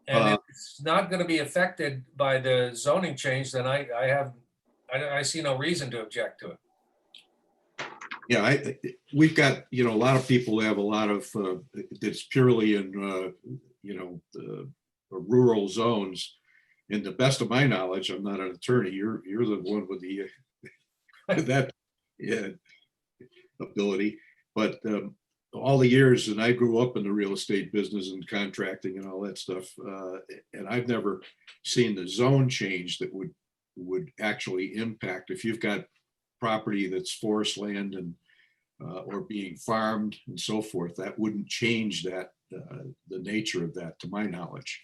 Speaker 7: And if it's not going to be affected by the zoning change, then I see no reason to object to it.
Speaker 1: Yeah, we've got, a lot of people have a lot of, that's purely in, rural zones. In the best of my knowledge, I'm not an attorney, you're the one with the, that, yeah, ability. But all the years, and I grew up in the real estate business and contracting and all that stuff, and I've never seen the zone change that would actually impact if you've got property that's forest land and or being farmed and so forth. That wouldn't change that the nature of that, to my knowledge.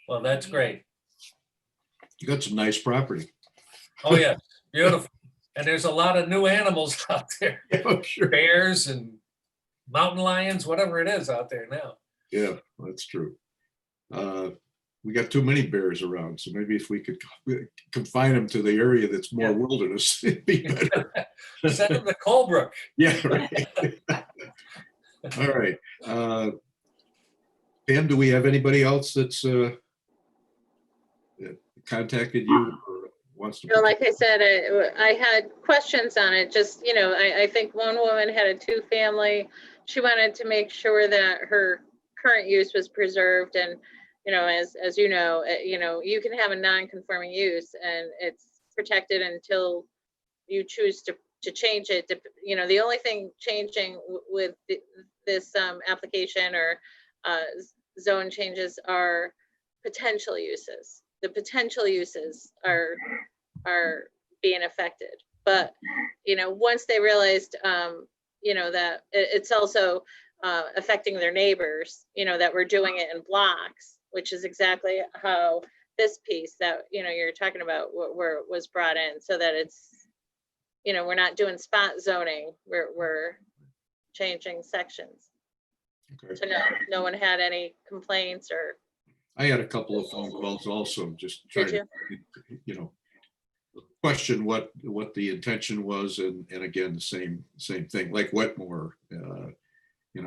Speaker 7: Well, that's great.
Speaker 1: You got some nice property.
Speaker 7: Oh, yeah, beautiful. And there's a lot of new animals out there,
Speaker 1: Yeah, I'm sure.
Speaker 7: bears and mountain lions, whatever it is out there now.
Speaker 1: Yeah, that's true. We got too many bears around, so maybe if we could confine them to the area that's more
Speaker 7: Yeah.
Speaker 1: wilderness, it'd be better.
Speaker 7: Send them to Colebrook.
Speaker 1: Yeah, right. All right. Pam, do we have anybody else that's that contacted you or wants to?
Speaker 2: No, like I said, I had questions on it, just, I think one woman had a 2-family. She wanted to make sure that her current use was preserved, and, as you know, you can have a non-conforming use and it's protected until you choose to change it. The only thing changing with this application or zone changes are potential uses. The potential uses are being affected. But, once they realized, that it's also affecting their neighbors, that we're doing it in blocks, which is exactly how this piece that, you're talking about where it was brought in, so that it's, we're not doing spot zoning, we're changing sections.
Speaker 1: Okay.
Speaker 2: So no one had any complaints or.
Speaker 1: I had a couple of phone calls also, just trying
Speaker 2: Did
Speaker 1: to, question what the intention was, and again, the same thing, like Wetmore,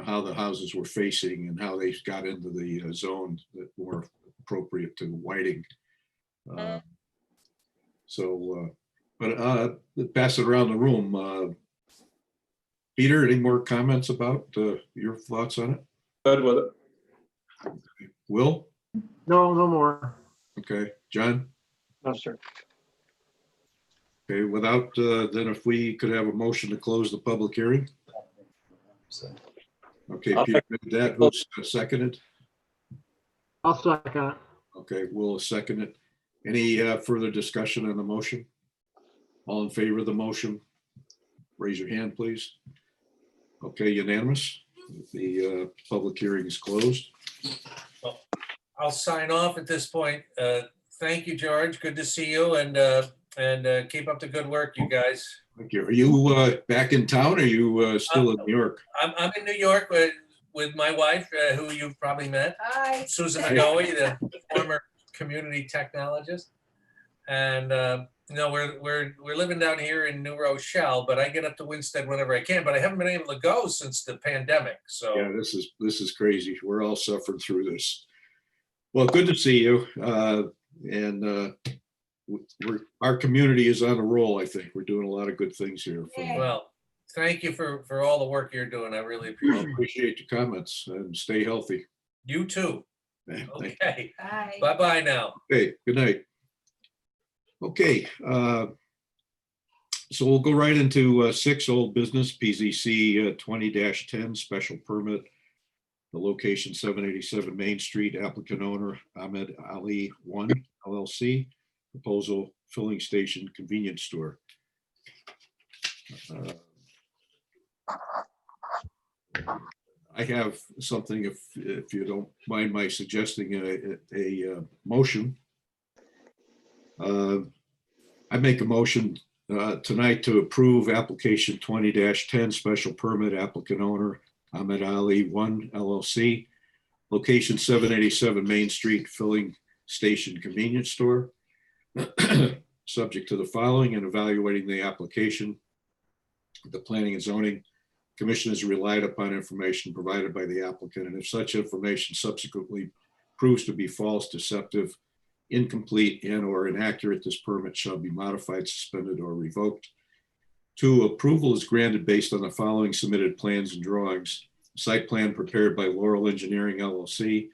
Speaker 1: how the houses were facing and how they got into the zone that were appropriate to Whiting. But pass it around the room. Peter, any more comments about your thoughts on it?
Speaker 5: Good with it.
Speaker 1: Will?
Speaker 6: No, no more.
Speaker 1: Okay, John?
Speaker 3: No, sir.
Speaker 1: Okay, without, then if we could have a motion to close the public hearing? Okay,
Speaker 5: I'll
Speaker 1: Peter, did that, who's seconded?
Speaker 6: I'll second it.
Speaker 1: Okay, we'll second it. Any further discussion on the motion? All in favor of the motion? Raise your hand, please. Okay, unanimous. The public hearing is closed.
Speaker 7: I'll sign off at this point. Thank you, George. Good to see you, and keep up the good work, you guys.
Speaker 1: Thank you. Are you back in town or are you still in New York?
Speaker 7: I'm in New York with my wife, who you've probably met.
Speaker 8: Hi.
Speaker 7: Susan McGoey, the former community technologist. And, we're living down here in New Rochelle, but I get up to Winstead whenever I can, but I haven't been able to go since the pandemic, so.
Speaker 1: Yeah, this is crazy. We're all suffering through this. Well, good to see you. Our community is on a roll, I think. We're doing a lot of good things here.
Speaker 8: Yay.
Speaker 7: Well, thank you for all the work you're doing. I really
Speaker 1: I
Speaker 7: appreciate it.
Speaker 1: appreciate your comments and stay healthy.
Speaker 7: You too.
Speaker 1: Thank you.
Speaker 7: Okay,
Speaker 8: Bye.
Speaker 7: bye-bye now.
Speaker 1: Okay, good night. Okay, so we'll go right into 6 old business, PZC 20-10 special permit. The location 787 Main Street, applicant owner Ahmed Ali 1 LLC, proposal filling station convenience store. I have something, if you don't mind my suggesting a motion. I make a motion tonight to approve application 20-10 special permit, applicant owner Ahmed Ali 1 LLC, location 787 Main Street, filling station convenience store. Subject to the following and evaluating the application. The Planning and Zoning Commission has relied upon information provided by the applicant, and if such information subsequently proves to be false, deceptive, incomplete, and/or inaccurate, this permit shall be modified, suspended, or revoked. 2, approval is granted based on the following submitted plans and drawings. Site plan prepared by Laurel Engineering LLC,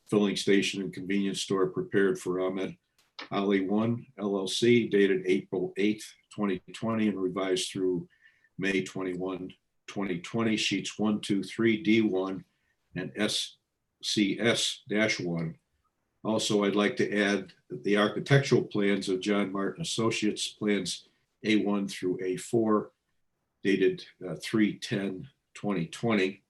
Speaker 1: filling station and convenience store prepared for Ahmed Ali 1 LLC, dated April 8th, 2020, and revised through May 21, 2020, sheets 1, 2, 3, D1 and SCS-1. Also, I'd like to add the architectural plans of John Martin Associates, plans A1 through A4, dated 3/10/2020.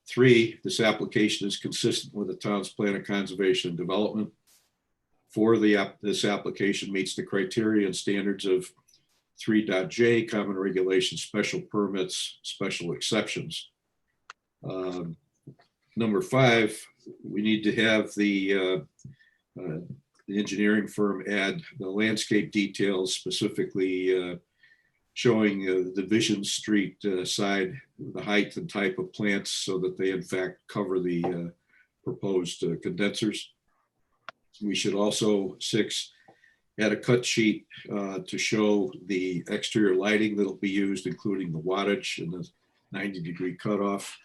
Speaker 1: 3, this application is consistent with the town's plan of conservation and development. 4, this application meets the criteria and standards of 3.J, common regulations, special permits, special exceptions. Number 5, we need to have the engineering firm add the landscape details, specifically showing the Division Street side, the height and type of plants, so that they in fact cover the proposed condensers. We should also, 6, add a cut sheet to show the exterior lighting that'll be used, including the wattage and the 90-degree cutoff.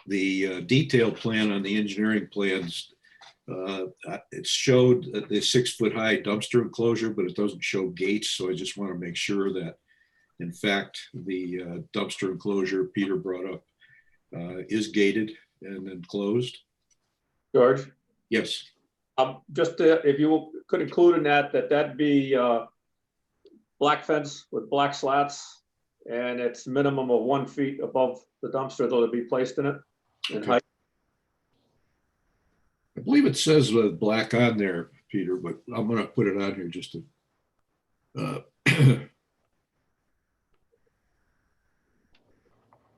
Speaker 1: The detailed plan on the engineering plans, it showed the 6-foot-high dumpster enclosure, but it doesn't show gates. So I just want to make sure that, in fact, the dumpster enclosure Peter brought up is gated and enclosed.
Speaker 5: George,
Speaker 1: Yes.
Speaker 5: just if you could include in that'd be black fence with black slats, and it's minimum of 1 feet above the dumpster that'll be placed in it. In
Speaker 1: Okay.
Speaker 5: height.
Speaker 1: I believe it says black on there, Peter, but I'm going to put it on here just to.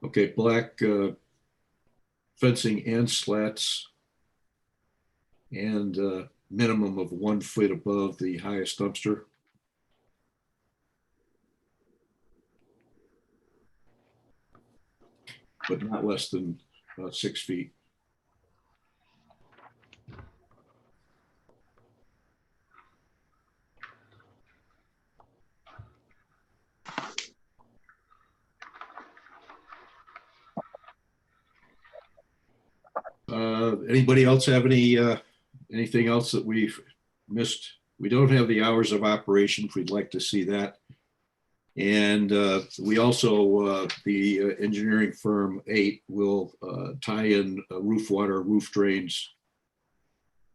Speaker 1: Okay, black fencing and slats, and minimum of 1 foot above the highest dumpster. But not less than 6 feet. Anybody else have any anything else that we've missed? We don't have the hours of operation, if we'd like to see that. And we also, the engineering firm 8 will tie in roof water, roof drains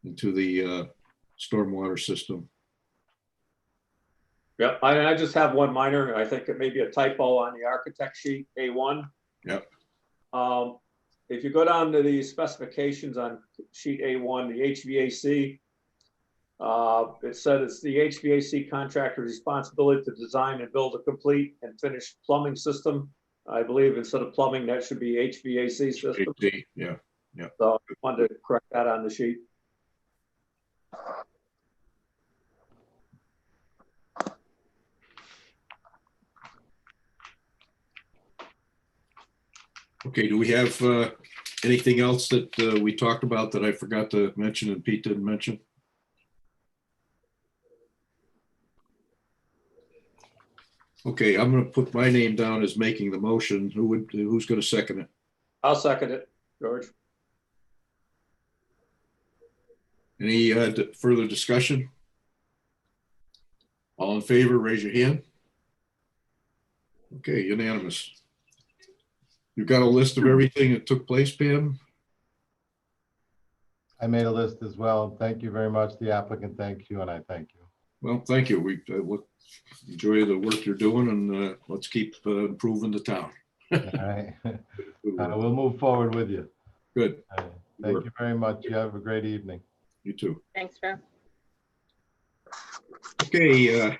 Speaker 1: into the stormwater system.
Speaker 5: Yeah, I just have one minor, I think it may be a typo on the architect sheet, A1.
Speaker 1: Yep.
Speaker 5: If you go down to the specifications on sheet A1, the HVAC, it said it's the HVAC contractor's responsibility to design and build a complete and finished plumbing system. I believe instead of plumbing, that should be HVAC system.
Speaker 1: Yeah.
Speaker 5: So I wanted to correct that on the sheet.
Speaker 1: Okay, do we have anything else that we talked about that I forgot to mention and Pete didn't mention? Okay, I'm gonna put my name down as making the motion. Who's gonna second it?
Speaker 5: I'll second it, George.
Speaker 1: Any further discussion? All in favor, raise your hand. Okay, unanimous. You've got a list of everything that took place, Pam?
Speaker 4: I made a list as well. Thank you very much. The applicant thanks you, and I thank you.
Speaker 1: Well, thank you. We enjoy the work you're doing, and let's keep improving the town.
Speaker 4: All right. We'll move forward with you.
Speaker 1: Good.
Speaker 4: Thank you very much. You have a great evening.
Speaker 1: You too.
Speaker 2: Thanks, Joe.
Speaker 1: Okay,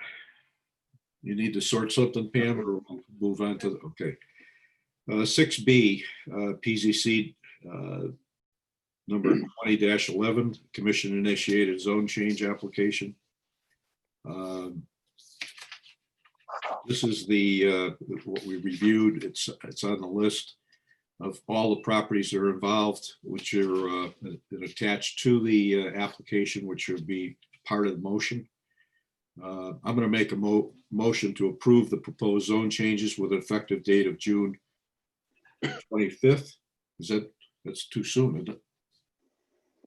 Speaker 1: you need to sort something, Pam, or we'll move on to, okay. 6B, PZC number 20-11, commission initiated zone change application. This is the what we reviewed. It's on the list of all the properties that are involved, which are attached to the application, which would be part of the motion. I'm going to make a motion to approve the proposed zone changes with an effective date of June 25th. That's too soon, isn't it?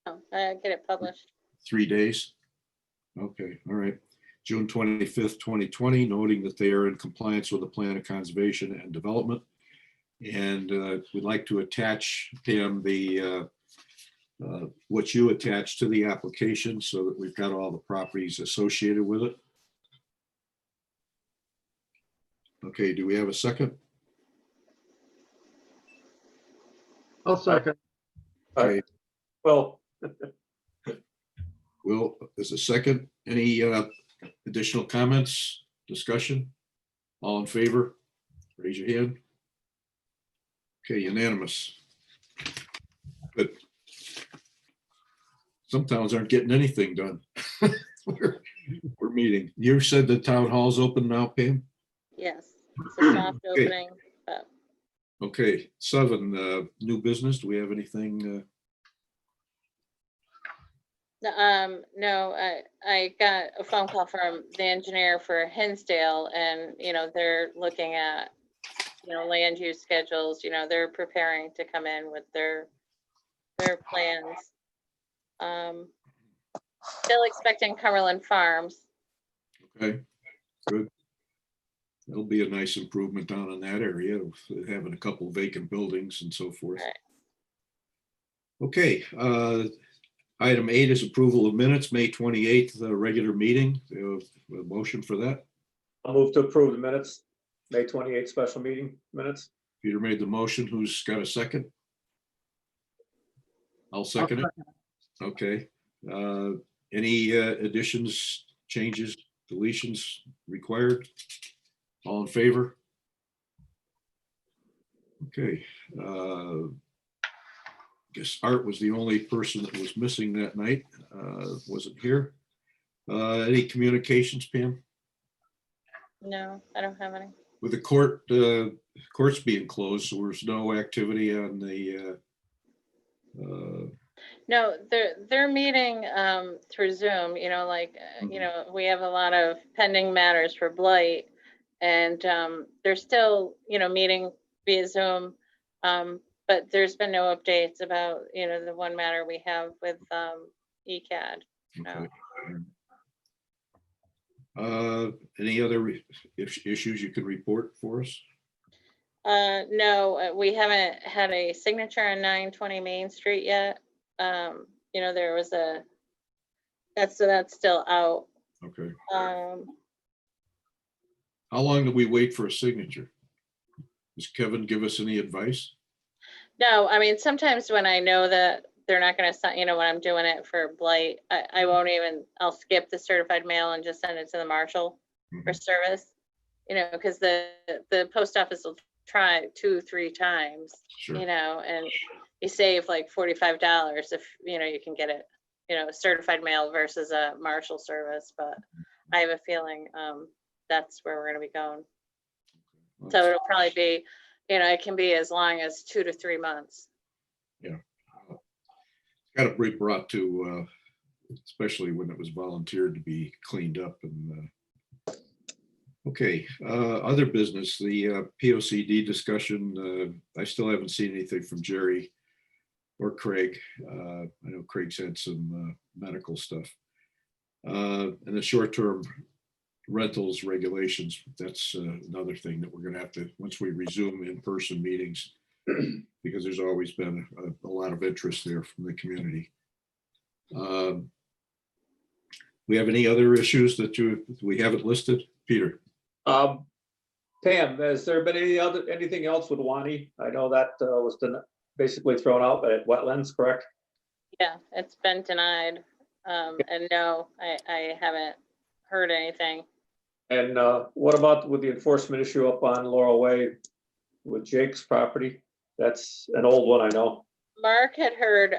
Speaker 2: No, get it published.
Speaker 1: 3 days? Okay, all right. June 25th, 2020, noting that they are in compliance with the Plan of Conservation and Development. And we'd like to attach, Pam, the what you attach to the application so that we've got all the properties associated with it. Okay, do we have a second?
Speaker 6: I'll second.
Speaker 1: Okay,
Speaker 5: Well,
Speaker 1: Will, is a second. Any additional comments, discussion? All in favor? Raise your hand. Okay, unanimous. Good. Some towns aren't getting anything done. We're meeting. You said the town hall's open now, Pam?
Speaker 2: Yes, it's a soft
Speaker 1: Okay.
Speaker 2: opening.
Speaker 1: Okay, 7, new business. Do we have anything?
Speaker 2: No, I got a phone call from the engineer for Hinsdale and, they're looking at, land use schedules, they're preparing to come in with their plans. Still expecting Cumberland Farms.
Speaker 1: Okay, good. That'll be a nice improvement down in that area, of having a couple vacant buildings and so forth.
Speaker 2: Right.
Speaker 1: Okay, item 8 is approval of minutes, May 28th, the regular meeting. A motion for that.
Speaker 5: I'll move to approve the minutes, May 28th special meeting minutes.
Speaker 1: Peter made the motion. Who's got a second? I'll second it. Okay. Any additions, changes, deletions required? All in favor? Okay. Guess Art was the only person that was missing that night. Wasn't here. Any communications, Pam?
Speaker 2: No, I don't have any.
Speaker 1: With the courts being closed, so there's no activity on the
Speaker 2: No, they're meeting through Zoom, we have a lot of pending matters for blight. And they're still, meeting via Zoom. But there's been no updates about, the one matter we have with ECAD. No.
Speaker 1: Okay. Any other issues you can report for us?
Speaker 2: No, we haven't had a signature on 920 Main Street yet. You know, there was that's still out.
Speaker 1: Okay.
Speaker 2: Um,
Speaker 1: How long do we wait for a signature? Does Kevin give us any advice?
Speaker 2: No, I mean, sometimes when I know that they're not gonna sign, you know, when I'm doing it for blight, I won't even, I'll skip the certified mail and just send it to the marshal for service. You know, because the post office will try 2-3 times,
Speaker 1: Sure.
Speaker 2: you know, and you save like $45 if, you know, you can get it, you know, certified mail versus a marshal service, but I have a feeling that's where we're gonna be going. So it'll probably be, you know, it can be as long as 2 to 3 months.
Speaker 1: Got to be brought to, especially when it was volunteered to be cleaned up and. Okay, other business, the POCD discussion. I still haven't seen anything from Jerry or Craig. I know Craig's had some medical stuff. And the short-term rentals regulations, that's another thing that we're going to have to, once we resume in-person meetings, because there's always been a lot of interest there from the community. We have any other issues that we haven't listed? Peter?
Speaker 5: Pam, has there been anything else with Wani? I know that was basically thrown out at wetlands, correct?
Speaker 2: Yeah, it's been denied. And no, I haven't heard anything.
Speaker 5: And what about with the enforcement issue up on Laurel Way with Jake's property? That's an old one, I know.
Speaker 2: Mark had heard,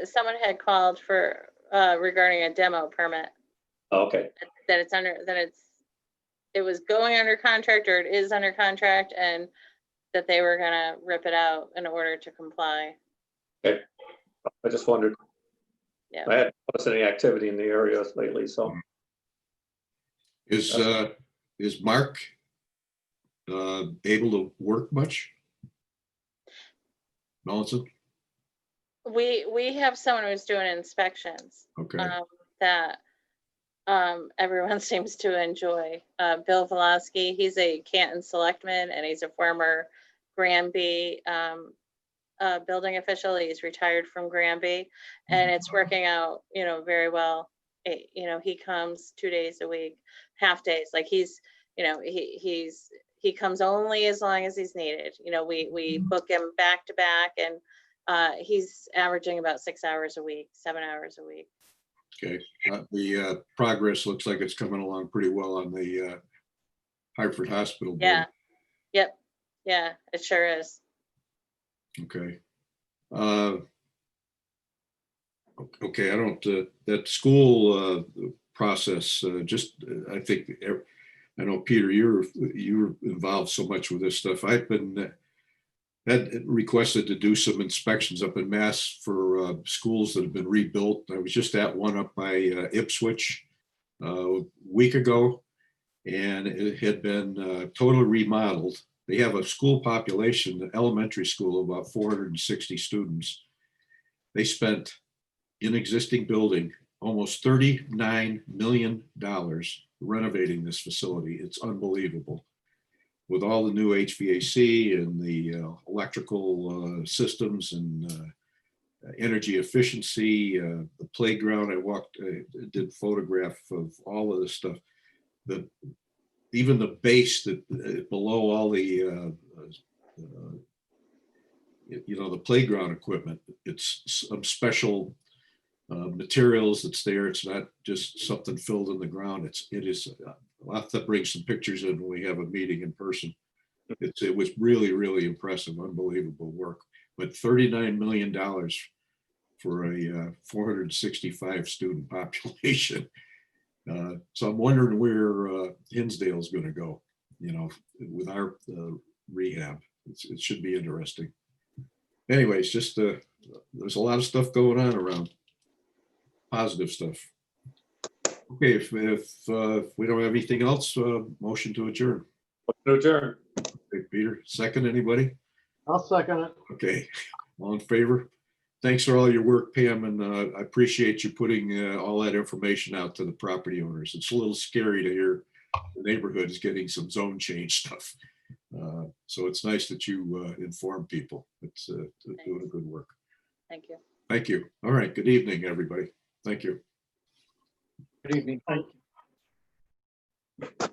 Speaker 2: someone had called for, regarding a demo permit,
Speaker 5: Okay,
Speaker 2: that it was going under contract, or it is under contract, and that they were gonna rip it out in order to comply.
Speaker 5: I just wondered.
Speaker 2: Yeah.
Speaker 5: I hadn't noticed any activity in the area lately, so.
Speaker 1: Is Mark able to work much? Melissa?
Speaker 2: We have someone who's doing inspections,
Speaker 1: Okay,
Speaker 2: that everyone seems to enjoy. Bill Velosky, he's a Canton selectman, and he's a former Granby building official. He's retired from Granby, and it's working out, you know, very well. You know, he comes 2 days a week, half days. Like he's, you know, he comes only as long as he's needed. You know, we book him back to back, and he's averaging about 6 hours a week, 7 hours a week.
Speaker 1: okay. The progress looks like it's coming along pretty well on the Hartford Hospital building.
Speaker 2: Yeah. Yep. Yeah, it sure is.
Speaker 1: Okay. Okay, I don't, that school process, I think, I know, Peter, you're involved so much with this stuff. I've been had requested to do some inspections up in Mass for schools that have been rebuilt. I was just at one up by Ipswich a week ago, and it had been totally remodeled. They have a school population, an elementary school, of about 460 students. They spent, in existing building, almost $39 million renovating this facility. It's unbelievable. With all the new HVAC and the electrical systems and energy efficiency, the playground, I did photograph of all of this stuff. Even the base that below all the, the playground equipment, it's some special materials that's there. It's not just something filled in the ground. It is. I'll have to bring some pictures in when we have a meeting in person. It was really, really impressive, unbelievable work. But $39 million for a 465 student population. So I'm wondering where Hinsdale's going to go, with our rehab. It should be interesting. Anyways, just there's a lot of stuff going on around. Positive stuff. Okay, if we don't have anything else, motion to adjourn.
Speaker 5: Adjourn.
Speaker 1: Okay, Peter, second, anybody?
Speaker 6: I'll second it.
Speaker 1: Okay, all in favor? thanks for all your work, Pam, and I appreciate you putting all that information out to the property owners. It's a little scary to hear the neighborhood is getting some zone change stuff. So it's nice that you inform people. It's doing a good work.
Speaker 2: Thank you.
Speaker 1: Thank you. All right. Good evening, everybody. Thank you.
Speaker 3: Good evening. Thank you.